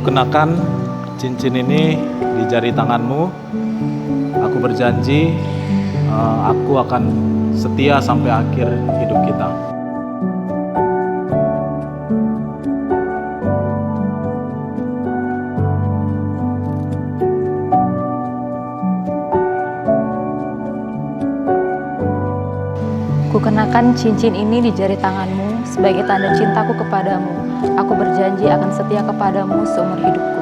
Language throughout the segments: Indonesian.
Kukenakan cincin ini di jari tanganmu. Aku berjanji, aku akan setia sampai akhir hidup kita. Kukenakan cincin ini di jari tanganmu sebagai tanda cintaku kepadamu. Aku berjanji akan setia kepadamu seumur hidupku.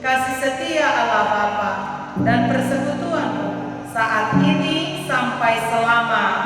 Kasih setia Allah Bapa dan persekutuan saat ini sampai selama